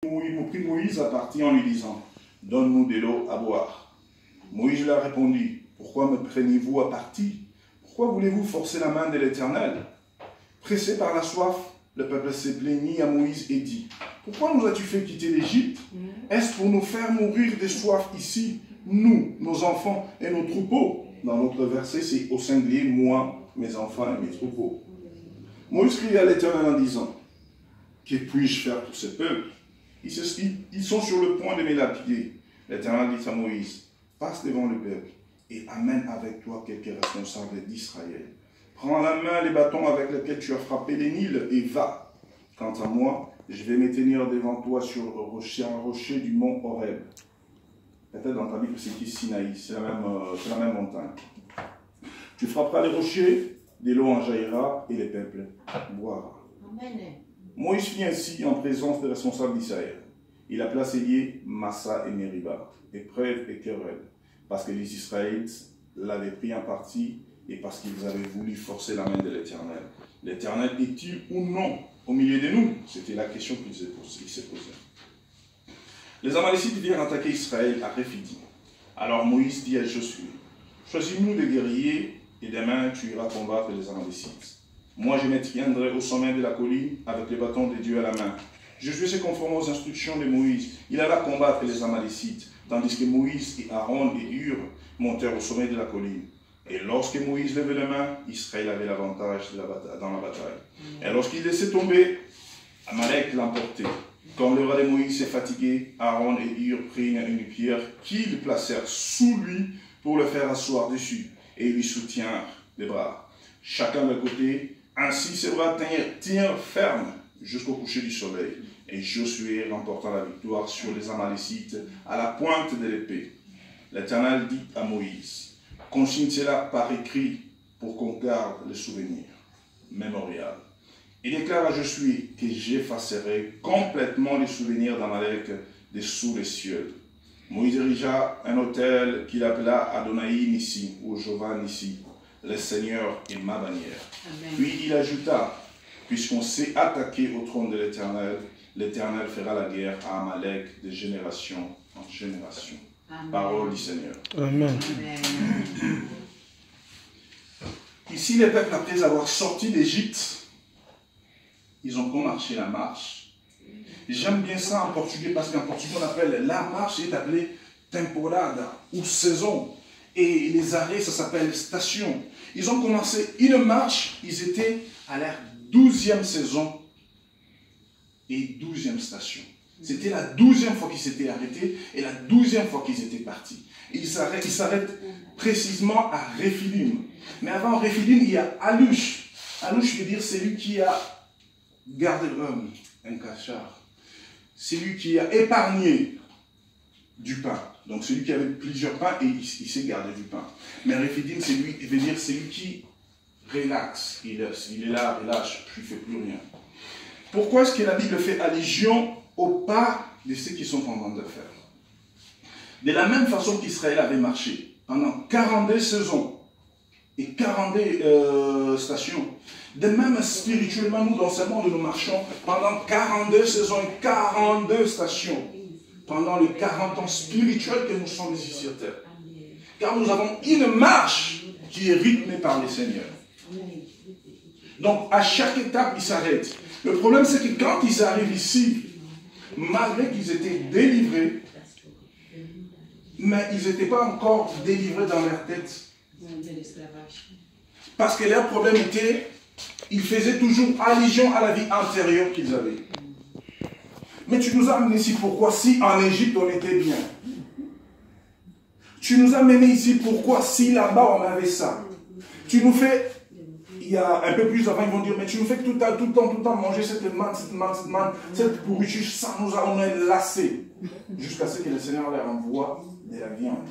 prit Moïse à partie en lui disant, « Donne-nous de l'eau à boire. » Moïse leur répondit, « Pourquoi me prenez-vous à partie? Pourquoi voulez-vous forcer la main de l'Éternel » Pressé par la soif, le peuple s'est plaigni à Moïse et dit, « Pourquoi nous as-tu fait quitter l'Égypte? Est-ce pour nous faire mourir de soif ici, nous, nos enfants et nos troupeaux ?» Dans l'autre verset, c'est au singulier, moi, mes enfants et mes troupeaux. Moïse crie à l'Éternel en disant, « Que puis-je faire pour ce peuple? Ils sont sur le point de me lapider. » L'Éternel dit à Moïse, « Passe devant le peuple et amène avec toi quelques responsables d'Israël. Prends à la main les bâtons avec lesquels tu as frappé les Nils et va. Quant à moi, je vais me tenir devant toi sur un rocher du mont Horeb. » Peut-être dans ta Bible, c'est ici Sinaï, c'est la même montagne. « Tu frapperas les rochers, de l'eau en jaillira et les peuples boira. » Amen. Moïse fit ainsi en présence des responsables d'Israël. Il appela ses liés Massa et Mériba, épreuve et querelle, parce que les Israélites l'avaient pris en partie et parce qu'ils avaient voulu forcer la main de l'Éternel. L'Éternel est-il ou non au milieu de nous? C'était la question qu'il s'est posée. Les Amalécites virent attaquer Israël à Rephidim. Alors Moïse dit à Josué, « Choisis-nous des guerriers et demain tu iras combattre les Amalécites. Moi je me tiendrai au sommet de la colline avec le bâton de Dieu à la main. » Josué se conforme aux instructions de Moïse. Il alla combattre les Amalécites, tandis que Moïse et Aaron et Hur montèrent au sommet de la colline. Et lorsque Moïse levait les mains, Israël avait l'avantage dans la bataille. Et lorsqu'il laissait tomber, Amalek l'emportait. Quand le roi de Moïse s'est fatigué, Aaron et Hur prirent une pierre qu'ils placèrent sous lui pour le faire asseoir dessus. Et ils lui soutinrent les bras, chacun de côté. Ainsi ses bras tinrent ferme jusqu'au coucher du soleil. Et Josué remporta la victoire sur les Amalécites à la pointe de l'épée. L'Éternel dit à Moïse, « Consigne cela par écrit pour qu'on garde le souvenir mémorial. » Il déclare à Josué que j'effacerai complètement les souvenirs d'Amalek dessous les cieux. Moïse érigea un autel qu'il appela Adonai Nissi, ou Jova Nissi, le Seigneur est ma bannière. Amen. Puis il ajouta, puisqu'on s'est attaqué au trône de l'Éternel, l'Éternel fera la guerre à Amalek de génération en génération. Amen. Parole du Seigneur. Amen. Amen. Ici, les peuples, après avoir sorti d'Égypte, ils ont marché la marche. J'aime bien ça en portugais, parce qu'en portugais, on appelle la marche, est appelée temporada, ou saison. Et les arrêts, ça s'appelle station. Ils ont commencé une marche, ils étaient à leur 12e saison et 12e station. C'était la 12e fois qu'ils s'étaient arrêtés et la 12e fois qu'ils étaient partis. Et ils s'arrêtent précisément à Rephidim. Mais avant Rephidim, il y a Alush. Alush veut dire celui qui a gardé un cachard. Celui qui a épargné du pain. Donc celui qui avait plusieurs pains et il s'est gardé du pain. Mais Rephidim, il veut dire celui qui relaxe. Il est là, relâche, il ne fait plus rien. Pourquoi est-ce que la Bible fait allusion au pas de ceux qui sont en train de faire? De la même façon qu'Israël avait marché pendant 42 saisons et 42 stations. De même, spirituellement, nous, dans ce monde, nous marchons pendant 42 saisons et 42 stations. Pendant les 40 ans spirituels que nous sommes ici sur terre. Car nous avons une marche qui est rythmée par le Seigneur. Donc, à chaque étape, ils s'arrêtent. Le problème, c'est que quand ils arrivent ici, malgré qu'ils étaient délivrés, mais ils n'étaient pas encore délivrés dans leur tête. Parce que leur problème était, ils faisaient toujours allusion à la vie antérieure qu'ils avaient. Mais tu nous as amenés ici pourquoi si en Égypte on était bien? Tu nous as amenés ici pourquoi si là-bas on avait ça? Tu nous fais, il y a un peu plus avant ils vont dire, mais tu nous fais tout le temps manger cette manne, cette pourriture, ça nous a, on est lassés. Jusqu'à ce que le Seigneur leur envoie de la viande.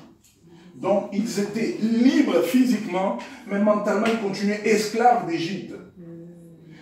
Donc ils étaient libres physiquement, mais mentalement ils continuaient esclaves d'Égypte.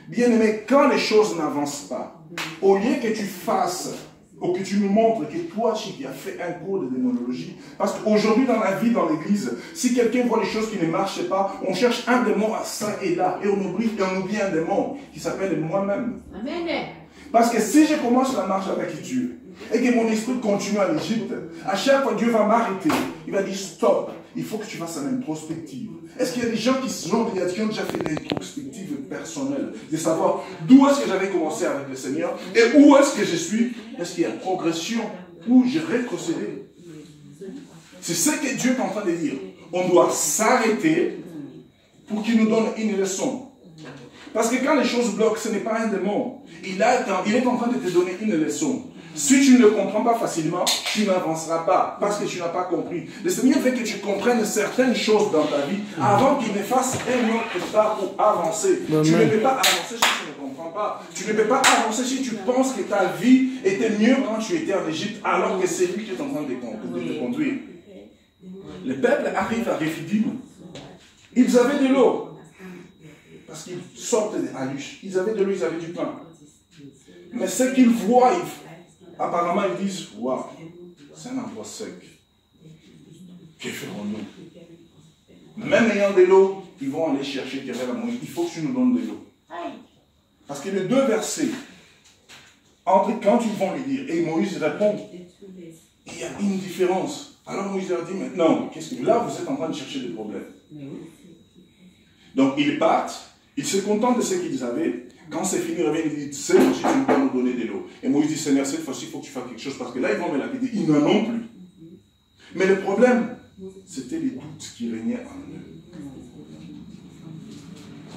Bien aimé, quand les choses n'avancent pas, au lieu que tu fasses, ou que tu nous montres que toi, tu as fait un cours de démonologie, parce qu'aujourd'hui dans la vie, dans l'église, si quelqu'un voit les choses qui ne marchent pas, on cherche un démon à ça et là, et on oublie un démon qui s'appelle moi-même. Amen. Parce que si je commence la marche avec Dieu, et que mon esprit continue à l'Égypte, à chaque fois Dieu va m'arrêter. Il va dire stop, il faut que tu fasses une introspective. Est-ce qu'il y a des gens qui ont déjà fait l'introspective personnelle, de savoir d'où est-ce que j'avais commencé avec le Seigneur et où est-ce que je suis? Est-ce qu'il y a une progression ou j'ai rétrocédé? C'est ce que Dieu est en train de dire. On doit s'arrêter pour qu'il nous donne une leçon. Parce que quand les choses bloquent, ce n'est pas un démon. Il est en train de te donner une leçon. Si tu ne le comprends pas facilement, tu n'avanceras pas parce que tu n'as pas compris. Le Seigneur veut que tu comprennes certaines choses dans ta vie avant qu'il ne fasse un autre pas pour avancer. Tu ne peux pas avancer si tu ne comprends pas. Tu ne peux pas avancer si tu penses que ta vie était mieux quand tu étais en Égypte alors que c'est lui qui est en train de te conduire. Le peuple arrive à Réphidim. Ils avaient de l'eau. Parce qu'ils sortent des haluches. Ils avaient de l'eau, ils avaient du pain. Mais ce qu'ils voient, apparemment, ils disent, waouh, c'est un endroit sec. Que ferons-nous? Même ayant de l'eau, ils vont aller chercher derrière la Moïse. Il faut que tu nous donnes de l'eau. Parce que les deux versets, entre quand ils vont lui dire, et Moïse répond, il y a une différence. Alors Moïse leur dit, maintenant, qu'est-ce que là, vous êtes en train de chercher des problèmes. Donc ils partent, ils se contentent de ce qu'ils avaient. Quand c'est fini, ils reviennent et disent, cette fois-ci, tu dois nous donner de l'eau. Et Moïse dit, Seigneur, cette fois-ci, il faut que tu fasses quelque chose, parce que là, ils vont me lapider. Ils n'en ont plus. Mais le problème, c'était les doutes qui régnaient en eux.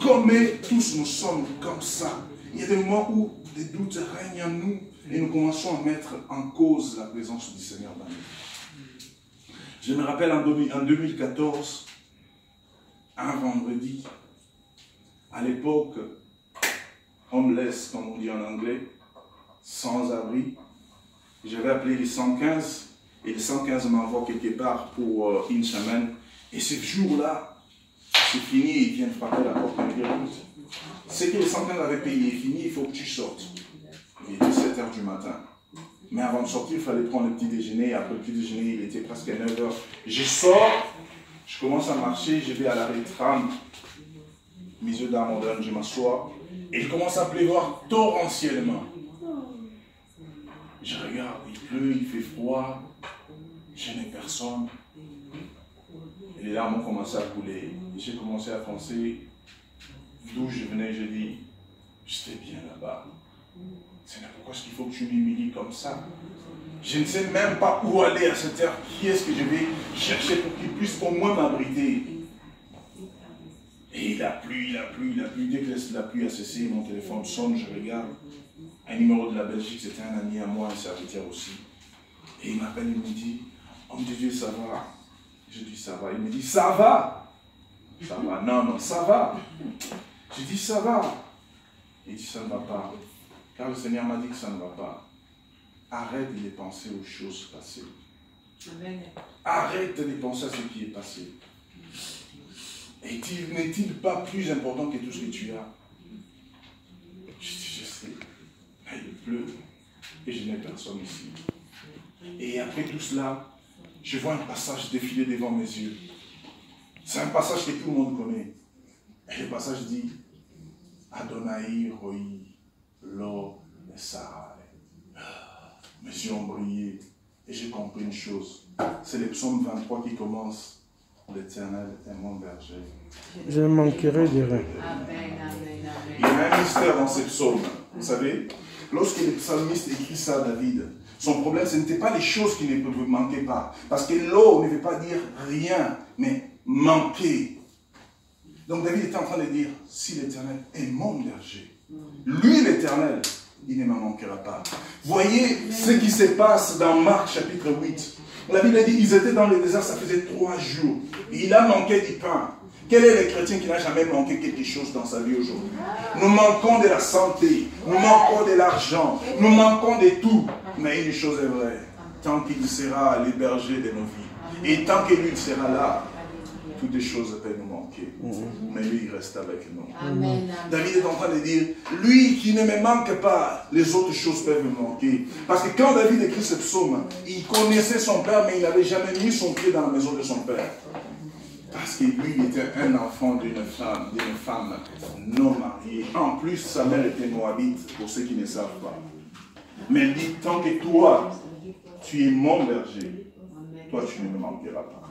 Comme tous nous sommes comme ça, il y a des moments où des doutes règnent en nous, et nous commençons à mettre en cause la présence du Seigneur dans nous. Je me rappelle en 2014, un vendredi, à l'époque, homeless, comme on dit en anglais, sans abri. J'avais appelé les 115 et les 115 m'envoient quelque part pour une semaine. Et ce jour-là, c'est fini, ils viennent frapper la porte et me dire, ce que les 115 avaient payé est fini, il faut que tu sortes. Il était 7 h du matin. Mais avant de sortir, il fallait prendre le petit déjeuner. Après le petit déjeuner, il était presque 9 h. Je sors, je commence à marcher, je vais à l'arrêt de tram. Mes yeux d'art moderne, je m'assois. Et il commence à pleuvoir torrentiellement. Je regarde, il pleut, il fait froid. Je n'ai personne. Et les larmes ont commencé à couler. Et j'ai commencé à penser d'où je venais. Je dis, j'étais bien là-bas. Seigneur, pourquoi est-ce qu'il faut que tu m'humilies comme ça? Je ne sais même pas où aller à cette heure. Qui est-ce que je vais chercher pour qu'il puisse au moins m'abriter? Et il a plu, il a plu, il a plu. Dès que la pluie a cessé, mon téléphone sonne, je regarde. Un numéro de la Belgique, c'était un ami à moi, un serviteur aussi. Et il m'appelle, il me dit, homme de Dieu, ça va? Je dis, ça va. Il me dit, ça va? Ça va? Non, non, ça va. Je dis, ça va. Il dit, ça ne va pas. Car le Seigneur m'a dit que ça ne va pas. Arrête de penser aux choses passées. Amen. Arrête de penser à ce qui est passé. N'est-il pas plus important que tout ce que tu as? Je dis, je sais. Mais il pleut. Et je n'ai personne ici. Et après tout cela, je vois un passage défiler devant mes yeux. C'est un passage que tout le monde connaît. Et le passage dit, Adonai Roi, Lo Sarah. Mes yeux ont brillé et j'ai compris une chose. C'est le psaume 23 qui commence. L'Éternel est mon berger. Je ne manquerai de rien. Il y a un mystère dans ces psaumes. Vous savez, lorsque le psalmiste écrit ça à David, son problème, ce n'était pas les choses qui ne manquaient pas. Parce que l'eau ne veut pas dire rien, mais manquer. Donc David était en train de dire, si l'Éternel est mon berger, lui l'Éternel, il ne m'en manquera pas. Voyez ce qui se passe dans Marc chapitre 8. La Bible dit, ils étaient dans le désert, ça faisait 3 jours. Et il a manqué du pain. Quel est le chrétien qui n'a jamais manqué quelque chose dans sa vie aujourd'hui? Nous manquons de la santé, nous manquons de l'argent, nous manquons de tout. Mais une chose est vraie, tant qu'il sera le berger de nos vies, et tant que lui sera là, toutes les choses peuvent nous manquer. Mais lui, il reste avec nous. Amen. David est en train de dire, lui qui ne me manque pas, les autres choses peuvent me manquer. Parce que quand David écrit ce psaume, il connaissait son père, mais il n'avait jamais mis son pied dans la maison de son père. Parce que lui il était un enfant d'une femme non mariée. En plus, sa mère était moabite, pour ceux qui ne savent pas. Mais il dit, tant que toi, tu es mon berger, toi tu ne me manqueras pas.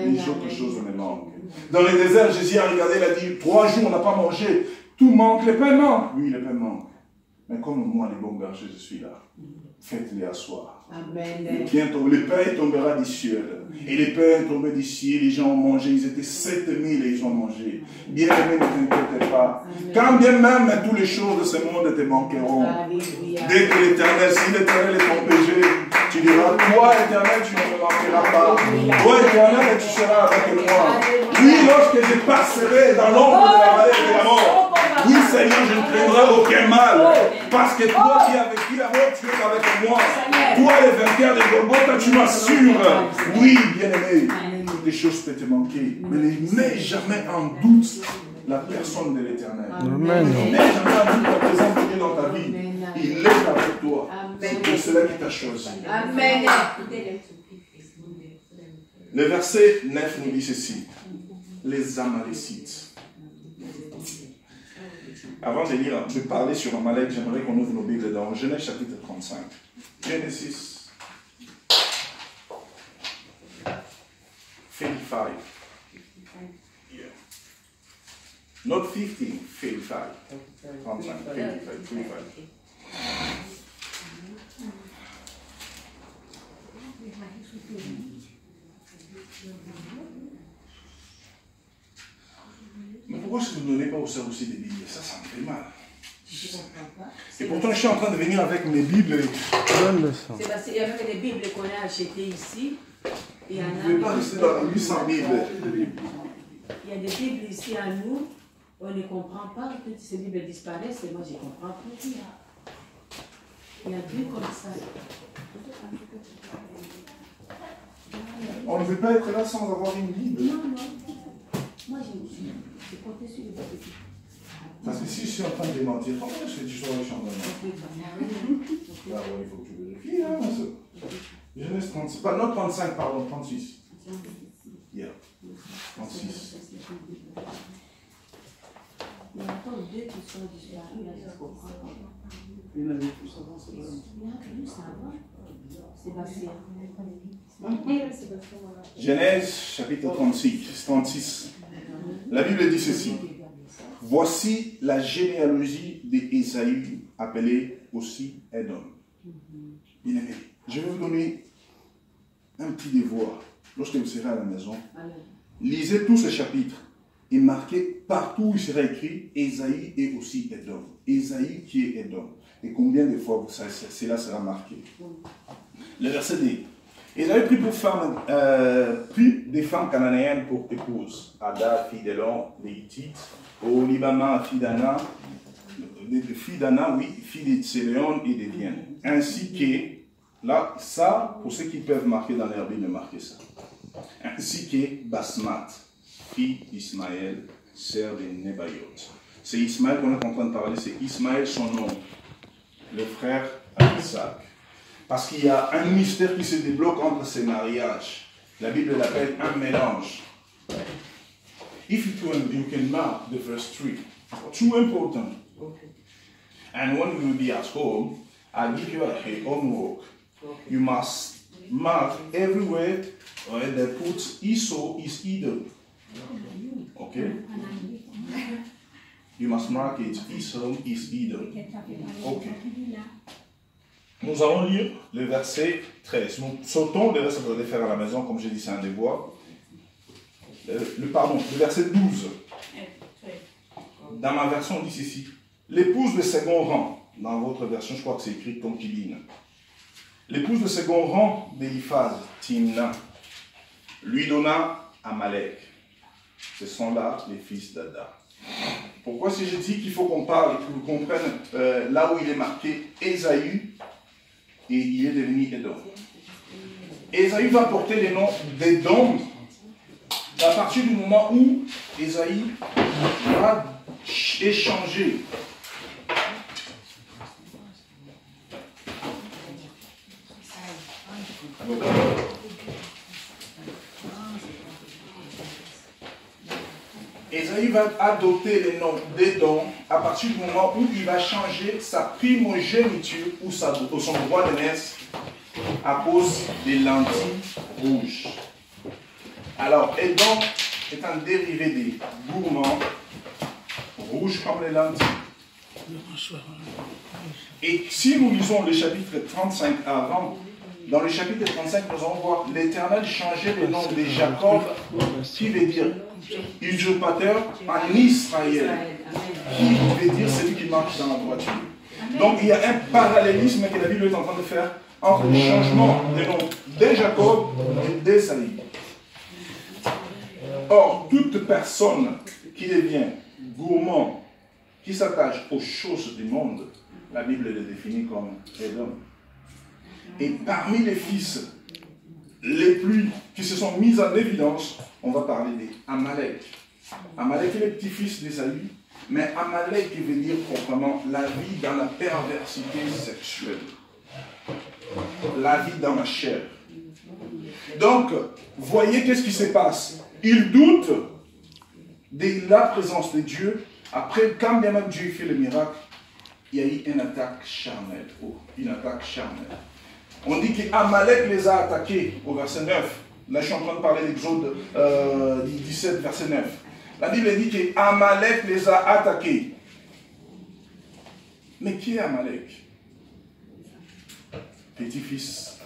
Les autres choses me manquent. Dans le désert, Jésus a regardé, il a dit, 3 jours on n'a pas mangé, tout manque, les pains manquent. Oui, les pains manquent. Mais comme moi, les bons bergers, je suis là. Faites-les asseoir. Le pain tombera du ciel. Et les pains tombaient du ciel, les gens ont mangé, ils étaient 7000 et ils ont mangé. Bien aimé, ne t'inquiète pas. Quand bien même toutes les choses de ce monde te manqueront. Dès que l'Éternel, si l'Éternel est ton péché, tu diras, toi Éternel, tu ne me manqueras pas. Toi Éternel, tu seras avec moi. Oui, lorsque je passerai dans l'ombre de la vallée de la mort, oui Seigneur, je ne craindrai aucun mal. Parce que toi qui as vécu la mort, tu es avec moi. Toi, le vainqueur de Golgotha, tu m'assures. Oui, bien-aimé, des choses peuvent te manquer. Mais ne mets jamais en doute la personne de l'Éternel. Ne mets jamais en doute la présence de Dieu dans ta vie. Il est avec toi. C'est pour cela qu'il t'a choisi. Amen. Le verset 9 nous dit ceci. Les Amalécites. Avant de parler sur Amalek, j'aimerais qu'on ouvre nos Bibles dans Genèse chapitre 35. Genesis 35. Yeah. Not 15, 35. 35, 35. Mais pourquoi est-ce que vous ne donnez pas aux sœurs aussi des Bibles? Ça me fait mal. Et pourtant, je suis en train de venir avec mes Bibles. C'est parce qu'il y avait des Bibles qu'on a achetées ici. Vous ne pouvez pas rester dans 800 Bibles. Il y a des Bibles ici à nous. On ne comprend pas que ces Bibles disparaissent et moi je ne comprends plus. Il y a deux comme ça. On ne veut pas être là sans avoir une Bible. Non. Moi j'ai compté sur les Bibles. Parce que si je suis en train de démentir, comment est-ce que tu seras le champ de il faut que tu vérifies, hein, ma soeur. Genèse 36, pas, non 35, pardon, 36. Yeah. 36. Il y a encore deux qui sont disparus, là, je comprends pas. Il y en avait plus avant, c'est vrai. Il y en a plus avant. Sébastien. Genèse chapitre 36. La Bible dit ceci. Voici la généalogie d'Ésaü, appelée aussi Édom. Bien-aimé, je vais vous donner un petit devoir. Lorsque vous serez à la maison, lisez tout ce chapitre et marquez partout où il sera écrit Ésaü et aussi Édom. Ésaü qui est Édom. Et combien de fois cela sera marqué? Le verset dit, Ésaü prit des femmes cananéennes pour épouses. Ada, fille d'Élon, les Hittites. Olibama, fille d'Anna, fille de Tséléon et de Vienne. Ainsi que, là, ça, pour ceux qui peuvent marquer dans leur Bible, marquez ça. Ainsi que Basmat, fille d'Ismaël, sœur de Nebaïot. C'est Ismaël qu'on est en train de parler, c'est Ismaël son nom, le frère d'Isaac. Parce qu'il y a un mystère qui se débloque entre ces mariages. La Bible l'appelle un mélange. If you can mark the verse 3, too important. Okay. And when you will be at home, I'll give you a homework. You must mark everywhere where they put Esau is Edom. Okay? You must mark it. Esau is Edom. Okay. Nous allons lire le verset 13. Nous sautons, le reste vous allez faire à la maison, comme j'ai dit, c'est un devoir. Le verset 12. Dans ma version, on dit ceci. L'épouse de second rang, dans votre version, je crois que c'est écrit concubine. L'épouse de second rang d'Éliphaz, Timna, lui donna Amalek. Ce sont là les fils d'Ada. Pourquoi si je dis qu'il faut qu'on parle, que vous compreniez là où il est marqué Ésaü, et il est devenu Édom. Ésaü va porter le nom d'Édom à partir du moment où Ésaü va échanger Ésaïe va adopter les noms d'Édom à partir du moment où il va changer sa primogéniture ou son droit de naissance à cause des lentilles rouges. Alors, Édom est un dérivé des gourmands, rouges comme les lentilles. Et si nous lisons le chapitre 35 avant, dans le chapitre 35, nous allons voir l'Éternel changer le nom de Jacob, qui veut dire usurpateur, en Israël, qui veut dire celui qui marche dans la droiture. Donc il y a un parallélisme que la Bible est en train de faire entre le changement des noms de Jacob et d'Ésaïe. Or, toute personne qui devient gourmand, qui s'attache aux choses du monde, la Bible le définit comme Édom. Et parmi les fils les plus qui se sont mis en évidence, on va parler des Amalek. Amalek est le petit-fils d'Ésaü, mais Amalek qui veut dire proprement la vie dans la perversité sexuelle. La vie dans la chair. Donc, voyez qu'est-ce qui se passe. Ils doutent de la présence de Dieu. Après, quand bien même Dieu fait le miracle, il y a eu une attaque charnelle. Oh, une attaque charnelle. On dit qu'Amalek les a attaqués au verset 9. Là, je suis en train de parler d'Exode 17, verset 9. La Bible dit qu'Amalek les a attaqués. Mais qui est Amalek? Petit-fils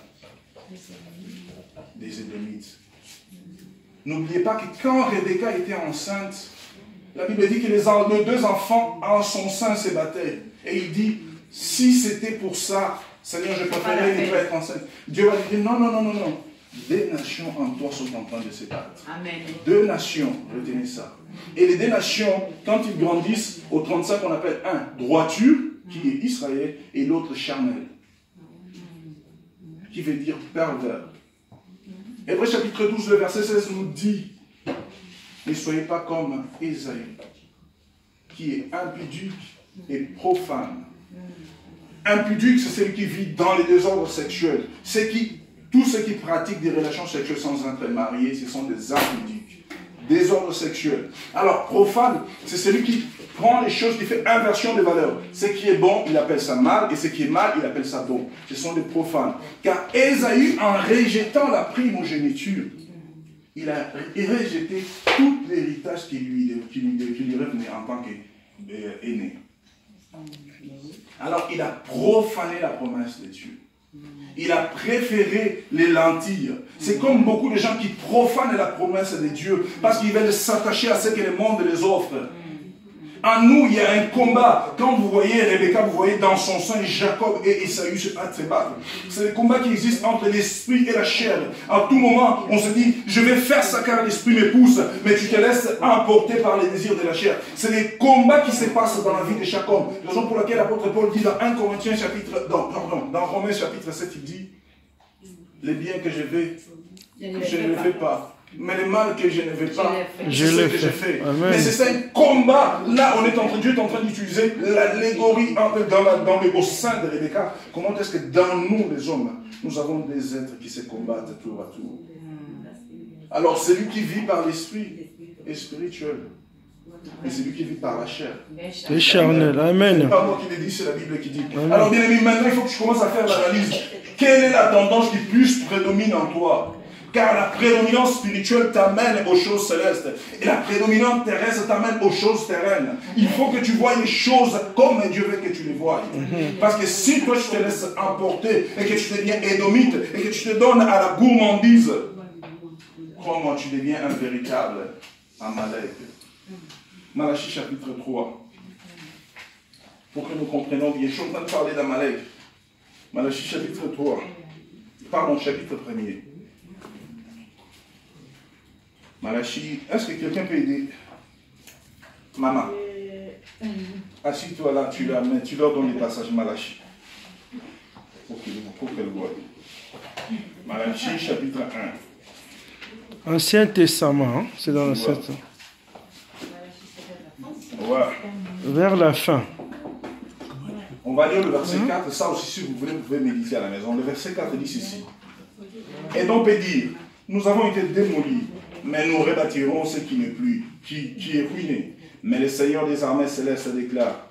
des Édomites. N'oubliez pas que quand Rebecca était enceinte, la Bible dit que les deux enfants en son sein se battaient. Et il dit, si c'était pour ça, Seigneur, je préférerais ne pas être enceinte. Dieu va dire, non, non, non, non, non. Deux nations en toi sont en train de se battre. Amen. Deux nations, retenez ça. Et les deux nations, quand ils grandissent, au 35, on appelle un droiture, qui est Israël, et l'autre charnel, qui veut dire pervers. Hébreux chapitre 12, le verset 16 nous dit, ne soyez pas comme Ésaü, qui est impudique et profane. Impudique, c'est celui qui vit dans les désordres sexuels. Tous ceux qui pratiquent des relations sexuelles sans être mariés, ce sont des impudiques. Désordre sexuel. Alors, profane, c'est celui qui prend les choses, qui fait inversion des valeurs. Ce qui est bon, il appelle ça mal, et ce qui est mal, il appelle ça bon. Ce sont des profanes. Car Ésaü, en rejetant la primogéniture, il a rejeté tout l'héritage qui lui revenait en tant qu'aîné. Alors, il a profané la promesse de Dieu. Il a préféré les lentilles. C'est comme beaucoup de gens qui profanent la promesse de Dieu parce qu'ils veulent s'attacher à ce que le monde les offre. En nous, il y a un combat. Quand vous voyez Rebecca, vous voyez dans son sein Jacob et Ésaü se battre. C'est le combat qui existe entre l'esprit et la chair. À tout moment, on se dit, je vais faire ça car l'esprit me pousse, mais tu te laisses emporter par les désirs de la chair. C'est les combats qui se passent dans la vie de chaque homme. Raison pour laquelle l'apôtre Paul dit dans 1 Corinthiens chapitre, dans Romains chapitre 7, il dit, les biens que je vais, je ne le fais pas. Mais le mal que je ne veux pas, c'est ce que je fais. Mais c'est un combat. Là, Dieu est en train d'utiliser l'allégorie au sein de Rebecca. Comment est-ce que dans nous, les hommes, nous avons des êtres qui se combattent tour à tour. Alors, celui qui vit par l'esprit est spirituel. Mais celui qui vit par la chair est charnel. Amen. Ce n'est pas moi qui le dis, c'est la Bible qui dit. Amen. Alors, bien aimé, maintenant, il faut que tu commences à faire l'analyse. Quelle est la tendance qui plus prédomine en toi? Car la prédominance spirituelle t'amène aux choses célestes. Et la prédominance terrestre t'amène aux choses terrestres. Il faut que tu vois les choses comme Dieu veut que tu les vois. Parce que si toi tu te laisses emporter et que tu deviens édomite et que tu te donnes à la gourmandise, crois-moi, tu deviens un véritable Amalek. Malachie chapitre 3. Pour que nous comprenions bien, je suis en train de parler d'Amalek. Malachie chapitre 3. Pardon, chapitre 1er. Malachi, est-ce que quelqu'un peut aider? Maman, assis-toi là, tu leur donnes les passages Malachi. Pour qu'elle voie. Malachi, chapitre 1. Ancien Testament, hein? C'est dans l'Ancien Testament. Ouais. Vers la fin. On va lire le verset 4, ça aussi, si vous voulez, vous pouvez méditer à la maison. Le verset 4 dit ceci. Et donc peut dire, nous avons été démolis. mais nous rebâtirons ce qui n'est plus, qui est ruiné. Mais le Seigneur des armées célestes déclare,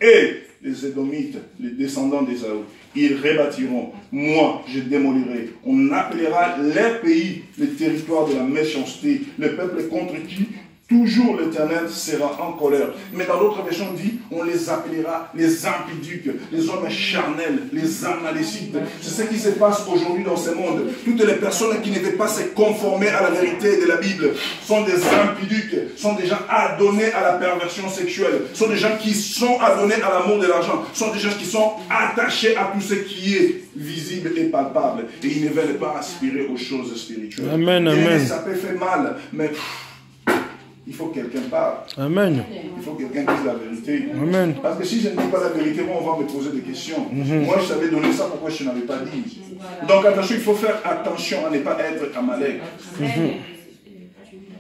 et les Édomites, les descendants d'Ésaü, ils rebâtiront. Moi, je démolirai. On appellera les pays, les territoires de la méchanceté, le peuple contre qui toujours l'Éternel sera en colère. Mais dans d'autres versions, on dit, on les appellera les impudiques, les hommes charnels, les amalécites. C'est ce qui se passe aujourd'hui dans ce monde. Toutes les personnes qui ne veulent pas se conformer à la vérité de la Bible sont des impudiques, sont des gens adonnés à la perversion sexuelle, sont des gens qui sont adonnés à l'amour de l'argent, sont des gens qui sont attachés à tout ce qui est visible et palpable. Et ils ne veulent pas aspirer aux choses spirituelles. Amen, amen. Et ça peut faire mal, mais il faut que quelqu'un parle. Amen. Il faut que quelqu'un dise la vérité. Amen. Parce que si je ne dis pas la vérité, on va me poser des questions. Moi, je savais donner ça, pourquoi je n'avais pas dit? Donc attention, il faut faire attention à ne pas être Amalek.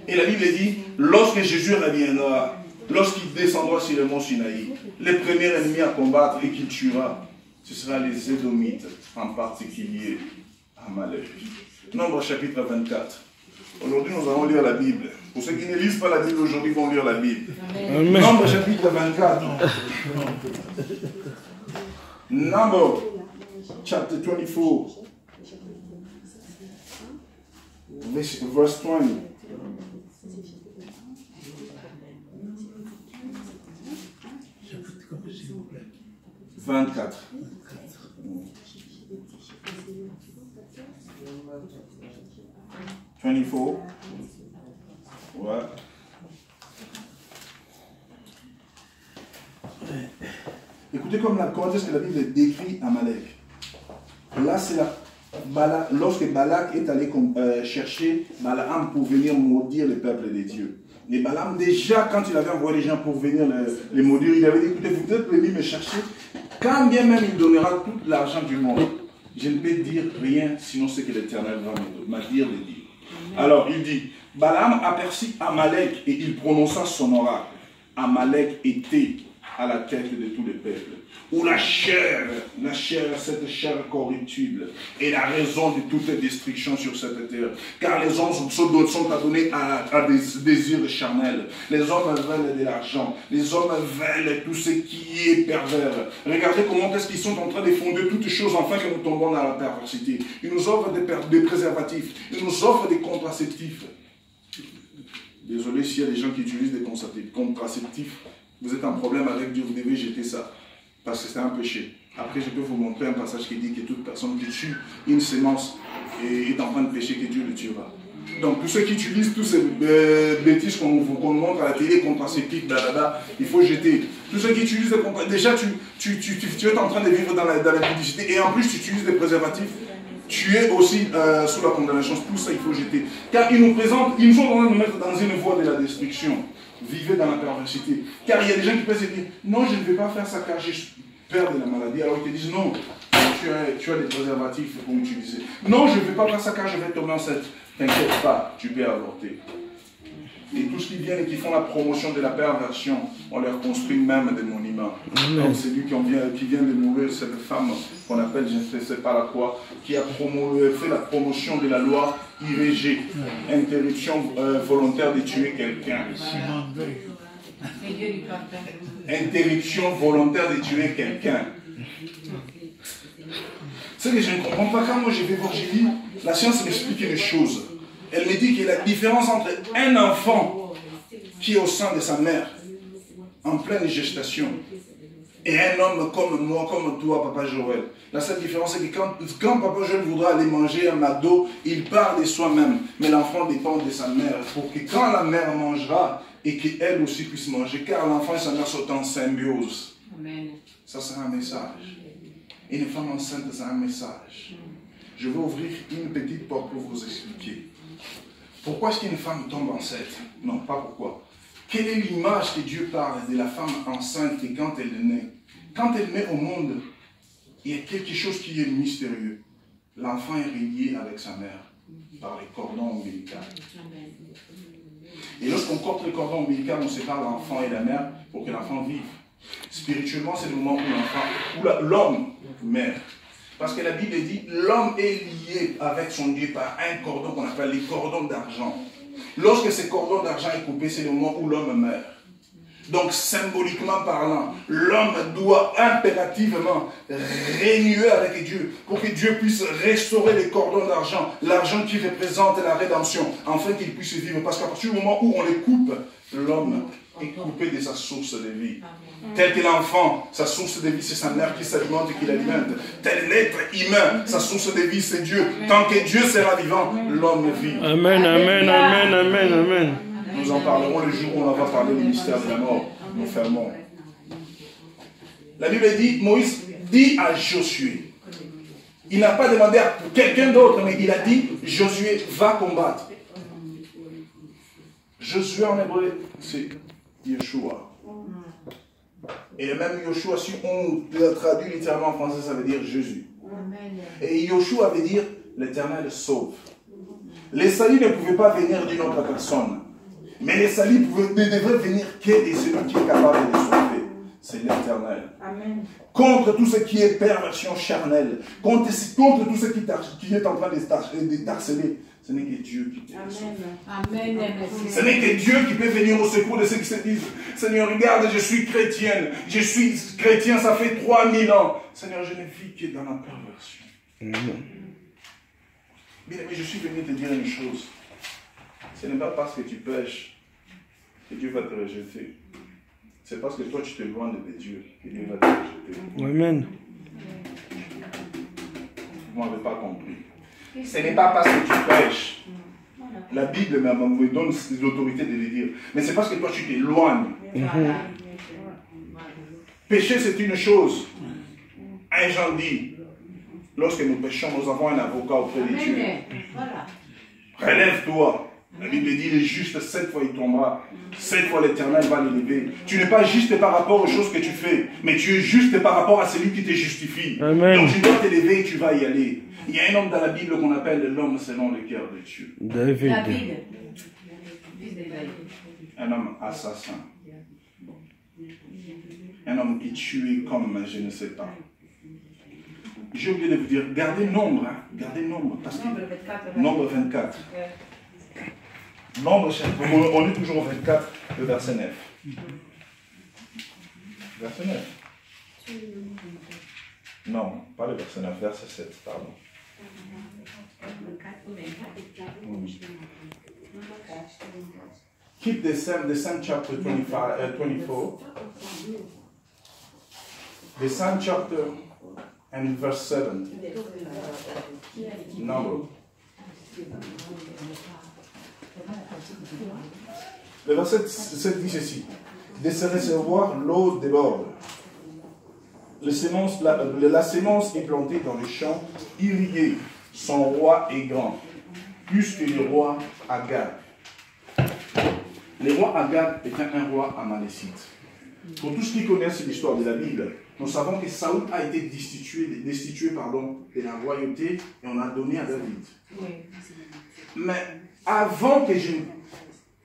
Et la Bible dit, lorsque Jésus reviendra, lorsqu'il descendra sur le mont Sinaï, les premiers ennemis à combattre et qu'il tuera, ce sera les Édomites, en particulier Amalek. Nombre chapitre 24. Aujourd'hui, nous allons lire la Bible. Pour ceux qui ne lisent pas la Bible aujourd'hui, vont lire la Bible. Amen. Nombre chapitre 24. Number chapter 24. Verse 20. S'il vous plaît. 24. Ouais. Écoutez comment est-ce que la Bible décrit Amalek. Là, c'est lorsque Balak est allé chercher Balaam pour venir maudire le peuple des dieux. Et Balaam, déjà, quand il avait envoyé les gens pour venir les maudire, il avait dit, écoutez, vous êtes venus me chercher, quand bien même il donnera tout l'argent du monde, je ne peux dire rien, sinon ce que l'Éternel va m'a dire de dire. Alors, il dit, Balaam aperçut Amalek et il prononça son oracle. Amalek était à la tête de tous les peuples. Où la chair, cette chair corruptible, est la raison de toute destruction sur cette terre. Car les hommes sont adonnés à des désirs charnels. Les hommes veulent de l'argent. Les hommes veulent tout ce qui est pervers. Regardez comment est-ce qu'ils sont en train de fonder toutes choses afin que nous tombons dans la perversité. Ils nous offrent des préservatifs. Ils nous offrent des contraceptifs. Désolé s'il y a des gens qui utilisent des contraceptifs. Vous êtes en problème avec Dieu, vous devez jeter ça. Parce que c'est un péché. Après, je peux vous montrer un passage qui dit que toute personne qui tue une sémence est en train de pécher, que Dieu le tuera. Donc, tous ceux qui utilisent tous ces bêtises qu'on montre à la télé, contraceptifs, il faut jeter. Tous ceux qui utilisent des contraceptifs, déjà, tu es en train de vivre dans la publicité et en plus, tu utilises des préservatifs. Tu es aussi sous la condamnation. Tout ça, il faut jeter. Car ils nous sont en train de nous mettre dans une voie de la destruction. Vivez dans la perversité. Car il y a des gens qui peuvent se dire, non, je ne vais pas faire ça car j'ai peur de la maladie. Alors ils te disent, non, tu as des préservatifs pour utiliser. Non, je ne vais pas faire ça car je vais tomber enceinte. T'inquiète pas, tu peux avorter. Et tous ceux qui viennent et qui font la promotion de la perversion, on leur construit même des monuments. Comme celui qui vient de mourir, cette femme qu'on appelle, je ne sais pas la quoi, qui a fait la promotion de la loi IVG, interruption volontaire de tuer quelqu'un. Interruption volontaire de tuer quelqu'un. C'est que je ne comprends pas. Quand moi je vais voir, j'ai dit, la science m'explique une chose. Elle me dit qu'il y a la différence entre un enfant qui est au sein de sa mère, en pleine gestation, et un homme comme moi, comme toi, Papa Joël. La seule différence, c'est que quand Papa Joël voudra aller manger un McDo, il part de soi-même. Mais l'enfant dépend de sa mère. Pour que quand la mère mangera, et qu'elle aussi puisse manger, car l'enfant et sa mère sont en symbiose. Amen. Ça, c'est un message. Une femme enceinte, c'est un message. Je vais ouvrir une petite porte pour vous expliquer. Pourquoi est-ce qu'une femme tombe enceinte? Non, pas pourquoi. Quelle est l'image que Dieu parle de la femme enceinte et quand elle naît? Quand elle naît au monde, il y a quelque chose qui est mystérieux. L'enfant est relié avec sa mère par les cordons ombilicaux. Et lorsqu'on corte les cordons ombilicaux, on sépare l'enfant et la mère pour que l'enfant vive. Spirituellement, c'est le moment où l'homme meurt. Parce que la Bible dit, l'homme est lié avec son Dieu par un cordon qu'on appelle les cordons d'argent. Lorsque ce cordon d'argent est coupé, c'est le moment où l'homme meurt. Donc, symboliquement parlant, l'homme doit impérativement renouer avec Dieu pour que Dieu puisse restaurer les cordons d'argent, l'argent qui représente la rédemption, afin qu'il puisse vivre. Parce qu'à partir du moment où on les coupe, l'homme est coupé de sa source de vie. Tel que l'enfant, sa source de vie, c'est sa mère qui s'alimente et qui l'alimente. Tel l'être humain, sa source de vie, c'est Dieu. Tant que Dieu sera vivant, l'homme vit. Amen, amen, amen, amen, amen. Nous en parlerons le jour où on va parler du mystère de la mort. Nous fermons. La Bible dit, Moïse dit à Josué. Il n'a pas demandé à quelqu'un d'autre, mais il a dit, Josué, va combattre. Josué en hébreu, c'est Yeshua. Et le même Yeshua, si on le traduit littéralement en français, ça veut dire Jésus. Et Yeshua veut dire l'Éternel sauve. Les saluts ne pouvaient pas venir d'une autre personne. Mais les saluts ne devraient venir que de celui qui est capable de sauver. C'est l'Éternel. Contre tout ce qui est perversion charnelle, contre tout ce qui est en train de t'harceler, ce n'est que Dieu qui peut sauver. Ce n'est que Dieu qui peut venir au secours de ceux qui se disent, Seigneur, regarde, je suis chrétienne, ça fait 3000 ans. Seigneur, je ne vis que dans la perversion. Bien, mais je suis venu te dire une chose. Ce n'est pas parce que tu pêches que Dieu va te rejeter. C'est parce que toi tu t'éloignes de Dieu que Dieu va te rejeter. Amen. Vous n'avez pas compris. Ce n'est pas parce que tu pêches. La Bible me donne l'autorité de le dire. Mais c'est parce que toi tu t'éloignes. Pécher c'est une chose. Un Jean dit, lorsque nous péchons, nous avons un avocat auprès de Dieu. Relève-toi. La Bible dit, il est juste 7 fois il tombera. 7 fois l'Éternel va l'élever. Tu n'es pas juste par rapport aux choses que tu fais, mais tu es juste par rapport à celui qui te justifie. Amen. Donc tu dois t'élever et tu vas y aller. Il y a un homme dans la Bible qu'on appelle l'homme selon le cœur de Dieu. David. Un homme assassin. Un homme qui tuait comme je ne sais pas. J'ai oublié de vous dire, gardez nombre. Hein? Gardez nombre. Parce que, nombre 24. Nombre, on est toujours au 24, le verset 9. Verset 9. Non, pas le verset 9, verset 7, pardon. Keep the same chapter 24. The same chapter and verse 7. Number. Le verset 7 dit ceci. De se recevoir, l'eau déborde. La sémence est plantée dans les champs irrigués. Son roi est grand, plus que le roi Agag. Le roi Agag était un roi amalécite. Pour tous qui connaissent l'histoire de la Bible, nous savons que Saoul a été destitué de la royauté et on a donné à David. Mais avant que je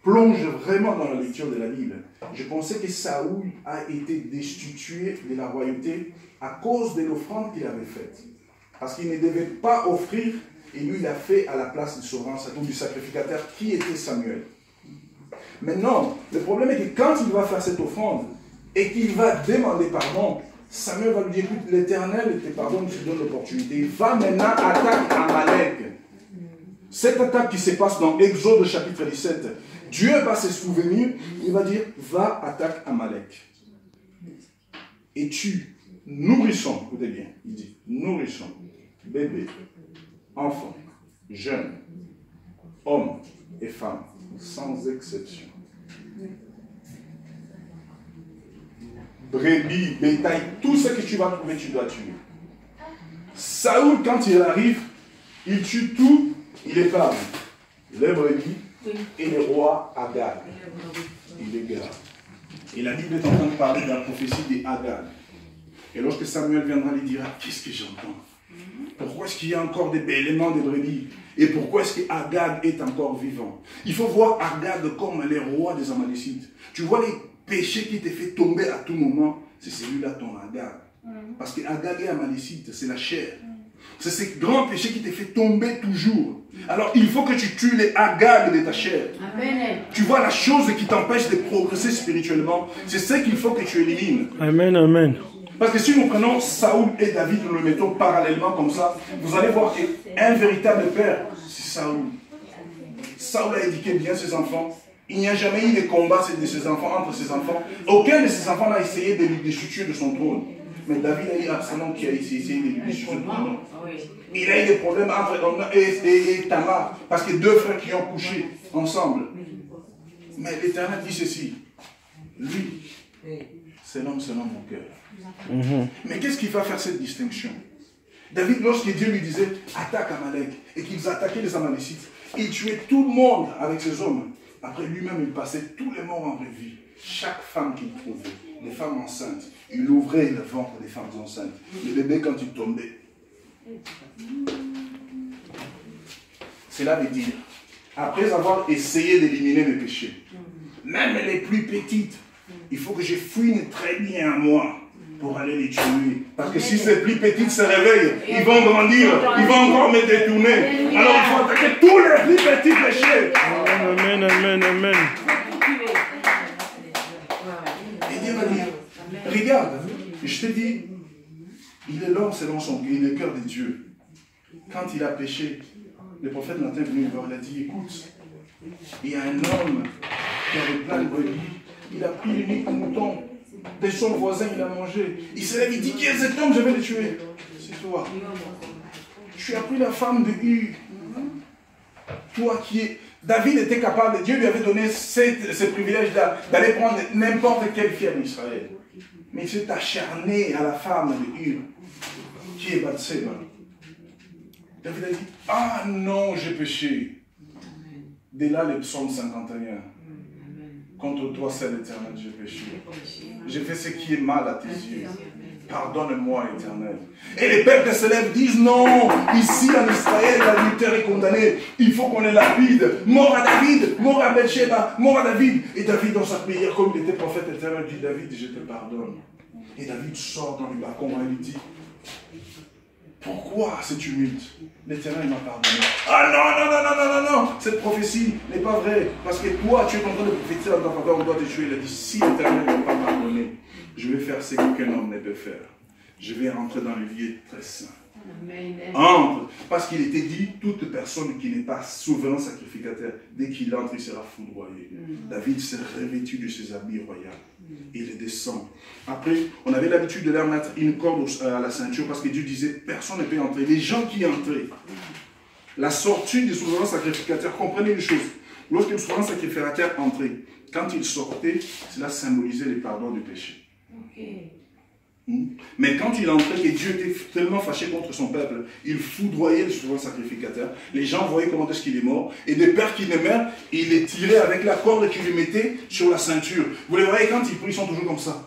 plonge vraiment dans la lecture de la Bible, je pensais que Saoul a été destitué de la royauté à cause de l'offrande qu'il avait faite. Parce qu'il ne devait pas offrir, et lui il a fait à la place du souverain, du sacrificateur, qui était Samuel. Maintenant, le problème est que quand il va faire cette offrande, et qu'il va demander pardon, Samuel va lui dire, écoute, l'Éternel te pardonne, tu donnes l'opportunité. Va maintenant attaquer Amalek. Cette attaque qui se passe dans Exode chapitre 17, Dieu va se souvenir, il va dire, va attaquer Amalek. Et tue nourrisson, écoutez bien, il dit, nourrisson, bébé, enfant, jeune, homme et femme, sans exception. Brebis, bétail, tout ce que tu vas trouver, tu dois tuer. Saoul, quand il arrive, il tue tout, il épargne les brebis et le roi Agag. Il est grave. Et la Bible est en train de parler de la prophétie d'Agag. Et lorsque Samuel viendra, il dira, qu'est-ce que j'entends? Pourquoi est-ce qu'il y a encore des éléments de brebis? Et pourquoi est-ce qu'Agag est encore vivant? Il faut voir Agag comme le roi des Amalécites. Tu vois les péchés qui te fait tomber à tout moment, c'est celui-là ton Agag. Parce que Agag et Amalécite, c'est la chair. C'est ces grands péchés qui te fait tomber toujours. Alors il faut que tu tues les agames de ta chair. Amen. Tu vois la chose qui t'empêche de progresser spirituellement, c'est ce qu'il faut que tu élimines. Amen, amen. Parce que si nous prenons Saoul et David, nous le mettons parallèlement comme ça, vous allez voir qu'un véritable père, c'est Saoul. Saoul a éduqué bien ses enfants. Il n'y a jamais eu de combat de ses enfants, entre ses enfants. Aucun de ses enfants n'a essayé de lui destituer de son trône. Mais David a eu Absalom qui a essayé de lui destituer de son trône. Il a eu des problèmes entre Omna et Tamar, parce que deux frères qui ont couché ensemble. Mais l'Éternel dit ceci, lui, c'est l'homme selon mon cœur. Mais qu'est-ce qui va faire cette distinction? David, lorsque Dieu lui disait, attaque Amalek, et qu'ils attaquaient les Amalécites, il tuait tout le monde avec ses hommes. Après lui-même, il passait tous les morts en revue. Chaque femme qu'il trouvait, les femmes enceintes, il ouvrait le ventre des femmes enceintes. Le bébé, quand il tombait. Cela veut dire, après avoir essayé d'éliminer mes péchés, même les plus petites, il faut que je fouine très bien à moi pour aller les tuer. Parce que si ces plus petites se réveillent, ils vont grandir, ils vont encore me détourner. Alors il faut attaquer tous les plus petits péchés. Amen, amen, amen. Et Dieu va dire, regarde, je te dis, il est l'homme selon son cœur, il est le cœur de Dieu. Quand il a péché, le prophète Nathan est venu le voir, il a dit, écoute, il y a un homme qui avait plein de brebis, il a pris l'unique mouton de son voisin, il a mangé. Il s'est lèvé, il dit, qui est cet homme, je vais le tuer. C'est toi. Tu as pris la femme de Hur. Toi qui es... David était capable, Dieu lui avait donné ce privilège-là, d'aller prendre n'importe quelle fille en Israël. Mais il s'est acharné à la femme de Hur, qui est Bathsheba. David a dit, ah non, j'ai péché. Dès là, le psaume 51. Contre toi, c'est l'Éternel, j'ai péché. J'ai fait ce qui est mal à tes yeux. Pardonne-moi, Éternel. Et les peuples se lèvent, disent non, ici en Israël, l'adultère est condamné. Il faut qu'on les lapide. Mort à David, mort à Bathsheba, mort à David. Et David, dans sa prière, comme il était prophète éternel, dit, David, je te pardonne. Et David sort dans le balcon et lui dit, pourquoi ce tumulte? L'Éternel m'a pardonné. Ah non, non, non, non, non, non, non, cette prophétie n'est pas vraie. Parce que toi, tu es en train de prophétiser dans ta faveur, on doit te tuer. Il a dit, si l'Éternel ne m'a pas pardonné, je vais faire ce qu'aucun homme ne peut faire. Je vais rentrer dans le lieu très saint. Entre, parce qu'il était dit, toute personne qui n'est pas souverain sacrificateur, dès qu'il entre, il sera foudroyé. David s'est revêtu de ses habits royaux. Il descend. Après, on avait l'habitude de leur mettre une corde à la ceinture parce que Dieu disait, personne ne peut entrer. Les gens qui entraient, la sortie du souverain sacrificateur, comprenez une chose. Lorsque le souverain sacrificateur entrait, quand il sortait, cela symbolisait le pardon du péché. Mais quand il entrait, que Dieu était tellement fâché contre son peuple, il foudroyait le souverain sacrificateur. Les gens voyaient comment est-ce qu'il est mort. Et de peur qu'il ne meure, il les tirait avec la corde qu'il lui mettait sur la ceinture. Vous les voyez, quand ils prient, ils sont toujours comme ça.